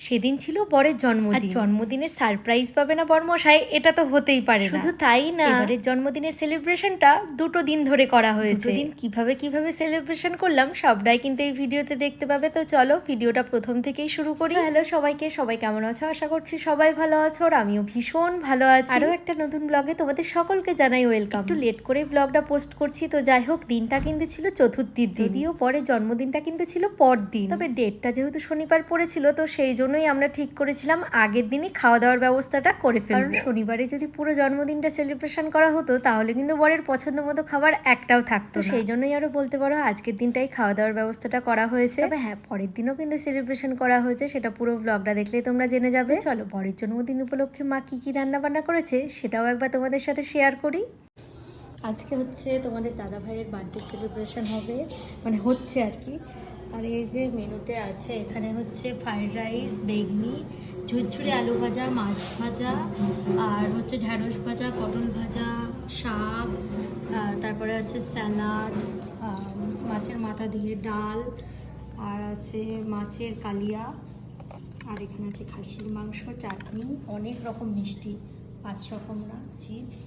সেদিন ছিল বরের জন্মদিন। জন্মদিনে সারপ্রাইজ পাবে না বরমশাই, এটা তো হতেই পারে না। শুধু তাই না, এবারের জন্মদিনের সেলিব্রেশনটা 2 দিন ধরে করা হয়েছে। 2 দিন কিভাবে সেলিব্রেশন করলাম সবটাই কিন্তু এই ভিডিওতে দেখতে পাবে। তো চলো ভিডিওটা প্রথম থেকেই শুরু করি। হ্যালো সবাইকে, সবাই কেমন আছো? আশা করছি সবাই ভালো আছো, আর আমিও ভীষণ ভালো আছি। আরও একটা নতুন ব্লগে তোমাদের সকলকে জানাই ওয়েলকাম। একটু লেট করে ব্লগটা পোস্ট করছি, তো যাই হোক দিনটা কিন্তু ছিল চতুর্থীর দিন। যদিও পরের জন্মদিনটা কিন্তু ছিল পরদিন, তবে ডেটটা যেহেতু শনিবার পড়েছিল তো সেই জন্যই আমরা ঠিক করেছিলাম আগের দিনই খাওয়া দাওয়ার ব্যবস্থাটা করে ফেলবো। কারণ শনিবারে যদি পুরো জন্মদিনটা সেলিব্রেশন করা হতো তাহলে কিন্তু বরের পছন্দ মতো খাবার একটাও থাকতো না। সেই জন্যই আরো বলতে পারো আজকের দিনটাই খাওয়া দাওয়ার ব্যবস্থাটা করা হয়েছে। তবে হ্যাঁ, পরের দিনও কিন্তু সেলিব্রেশন করা হয়েছে, সেটা পুরো ব্লগটা দেখলেই তোমরা জেনে যাবে। চলো বরের জন্মদিন উপলক্ষে মা কি রান্না বান্না করেছে সেটাও একবার তোমাদের সাথে শেয়ার করি। আজকে হচ্ছে তোমাদের দাদা ভাইয়ের বার্থডে সেলিব্রেশন হবে, মানে হচ্ছে আর কি। আর এই যে মেনুতে আছে, এখানে হচ্ছে ফ্রাইড রাইস, বেগনি, ঝুরঝুরে আলু ভাজা, মাছ ভাজা, আর হচ্ছে ঢ্যাঁড়স ভাজা, পটল ভাজা, শাক, তারপরে আছে স্যালাড, মাছের মাথা দিয়ে ডাল, আর আছে মাছের কালিয়া, আর এখানে আছে খাসির মাংস, চাটনি, অনেক রকম মিষ্টি, 5 রকম না, চিপস,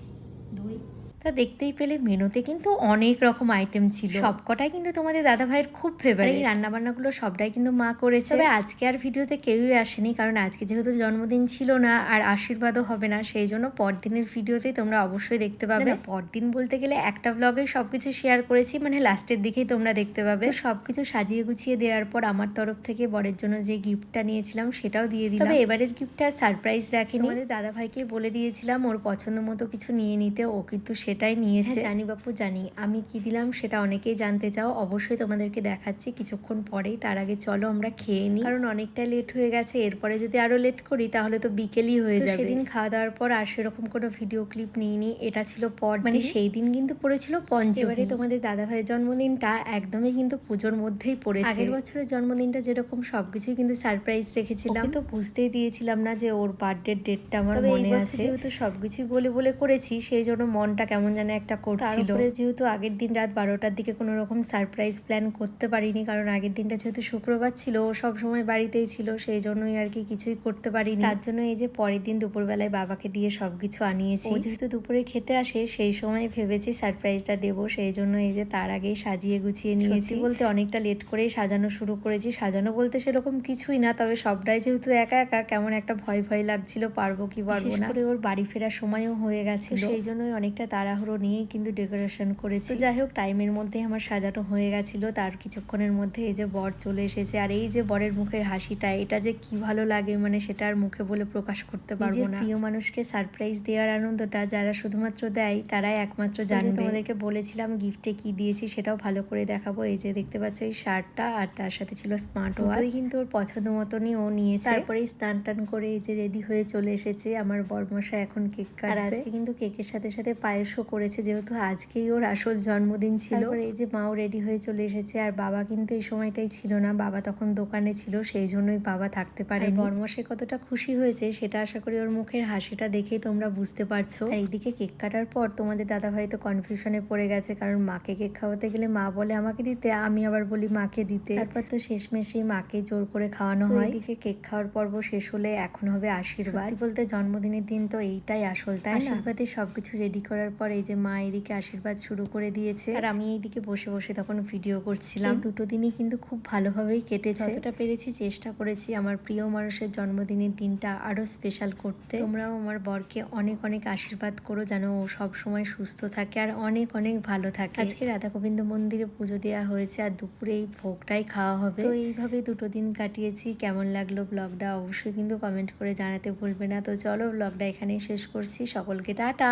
দই। তা দেখতেই পেলে মেনুতে কিন্তু অনেক রকম আইটেম ছিল, সবকটাই কিন্তু তোমাদের দাদা ভাইয়ের খুব ফেভারিট। এই রান্নাবান্নাগুলো সবটাই কিন্তু মা করেছে। তবে আজকে আর ভিডিওতে কেউই আসেনি, কারণ আজকে যেহেতু জন্মদিন ছিল না আর আশীর্বাদও হবে না, সেই জন্য পরদিনের ভিডিওতেই তোমরা অবশ্যই দেখতে পাবে। পরদিন বলতে গেলে একটা ব্লগে সবকিছু শেয়ার করেছি, মানে লাস্টের দিকেই তোমরা দেখতে পাবে। সবকিছু সাজিয়ে গুছিয়ে দেওয়ার পর আমার তরফ থেকে বরের জন্য যে গিফটটা নিয়েছিলাম সেটাও দিয়ে দিলাম। তবে এবারের গিফটটা সারপ্রাইজ রাখিনি, আমাদের দাদা ভাইকে বলে দিয়েছিলাম ওর পছন্দ মতো কিছু নিয়ে নিতে, ও কিন্তু সেটাই নিয়েছে। জানি বাপু জানি, আমি কি দিলাম সেটা অনেকেই জানতে চাও, অবশ্যই তোমাদেরকে দেখাচ্ছি কিছুক্ষণ পরেই। তার আগে চলো আমরা খেয়ে নিই, কারণ অনেকটা লেট হয়ে গেছে। এরপরে যদি আরো লেট করি তাহলে তো বিকেলই হয়ে যাবে। সেদিন খাওয়া দাওয়ার পর আর সেরকম কোনো ভিডিও ক্লিপ নিইনি, এটা ছিল পর, মানে সেই দিন কিন্তু পড়েছিল পঞ্চমী। এবারে তোমাদের দাদা ভাইয়ের জন্মদিনটা একদমই কিন্তু পুজোর মধ্যেই পড়েছে। আগের বছরের জন্মদিনটা যেরকম সবকিছুই কিন্তু সারপ্রাইজ রেখেছিলাম, তো বুঝতেই দিয়েছিলাম না যে ওর বার্থডে ডেটটা আমার মনে আছে। যেহেতু সবকিছুই বলে করেছি সেই জন্য মনটা কেমন যেন একটা করছিল। তারপরে যেহেতু আগের দিন রাত 12টার দিকে কোনো রকম সারপ্রাইজ প্ল্যান করতে পারিনি, কারণ আগের দিনটা যেহেতু শুক্রবার ছিল, ও সব সময় বাড়িতেই ছিল, সেই জন্যই আর কি কিছুই করতে পারিনি। তার জন্য এই যে পরের দিন দুপুরবেলায় বাবাকে দিয়ে সবকিছু আনিয়েছি। ও যেহেতু দুপুরে খেতে আসে সেই সময় ভেবেছি সারপ্রাইজটা দেবো, সেই জন্য এই যে তার আগেই সাজিয়ে গুছিয়ে নিয়েছি। বলতে অনেকটা লেট করেই সাজানো শুরু করেছি। সাজানো বলতে সেরকম কিছুই না, তবে সবটাই যেহেতু একা একা কেমন একটা ভয় লাগছিল, পারবো কি পারবো না। ওর বাড়ি ফেরার সময়ও হয়ে গেছে, সেই জন্যই অনেকটা তাড়াহুড়ো নিয়েই কিন্তু ডেকোরেশন করেছি। যাই হোক টাইমের মধ্যে আমার সাজানো হয়ে গেছিল। তার কিছুক্ষণের মধ্যে এই যে বর চলে এসেছে, আর এই যে বরের মুখের হাসিটা, এটা যে কি ভালো লাগে, মানে সেটা আর মুখে বলে প্রকাশ করতে পারবো না। প্রিয় মানুষকে সারপ্রাইজ দেওয়ার আনন্দটা যারা শুধুমাত্র দেয় তারাই একমাত্র জানবে। তোমাদেরকে বলেছিলাম গিফটে কি দিয়েছি সেটাও ভালো করে দেখাবো। এই যে দেখতে পাচ্ছ এই শার্টটা, আর তার সাথে ছিল স্মার্ট ওয়াচ, কিন্তু ওর পছন্দ মতনই ও নিয়েছে। তারপরে স্নান টান করে এই যে রেডি হয়ে চলে এসেছে আমার বরমশাই, এখন কেক কাটবে। আর আজকে কিন্তু কেকের সাথে সাথে পায়েসও করেছে, যেহেতু আজকেই ওর আসল জন্মদিন ছিল। তারপরে এই যে মাও রেডি হয়ে চলে এসেছে, আর বাবা কিন্তু এই সময়টাই ছিল না, বাবা তখন দোকানে ছিল, সেই জন্যই বাবা থাকতে পারে। বরমশাই কতটা খুশি হয়েছে সেটা আশা করি ওর মুখের হাসিটা দেখেই তোমরা বুঝতে পারছো। আর এইদিকে কেক কাটার পর তোমাদের দাদা ভাই তো কনফিউশনে পড়ে গেছে, কারণ মাকে কেক খাওয়াতে গেলে মা বলে আমাকে দিতে, আমি আবার বলি মাকে দিতে। তারপর তো শেষমেশে মাকে জোর করে খাওয়ানো হয়। এদিকে কেক খাওয়ার পর্ব শেষ হলে এখন হবে আশীর্বাদ। বলতে জন্মদিনের দিন তো এইটাই আসল, তাই না? আশীর্বাদে সবকিছু রেডি করার পর এই যে মা এদিকে আশীর্বাদ শুরু করে দিয়েছে, আর আমি এইদিকে বসে বসে তখন ভিডিও করছিলাম। 2 দিনই কিন্তু খুব ভালোভাবেই কেটেছে। যতটা পেরেছি চেষ্টা করেছি আমার প্রিয় মানুষের জন্মদিনের দিনটা আরো স্পেশাল করতে। তোমরাও আমার বরকে অনেক অনেক আশীর্বাদ করো যেন ও সব সময় সুস্থ থাকে আর অনেক অনেক ভালো থাকে। আজকে রাধা গোবিন্দ মন্দিরে পুজো দেওয়া হয়েছে, আর দুপুরে এই ভোগটাই খাওয়া হবে। তো এইভাবে 2 দিন কাটিয়েছি। কেমন লাগলো ব্লগটা অবশ্যই কিন্তু কমেন্ট করে জানাতে ভুলবে না। তো চলো ব্লগটা এখানেই শেষ করছি, সকলকে টাটা।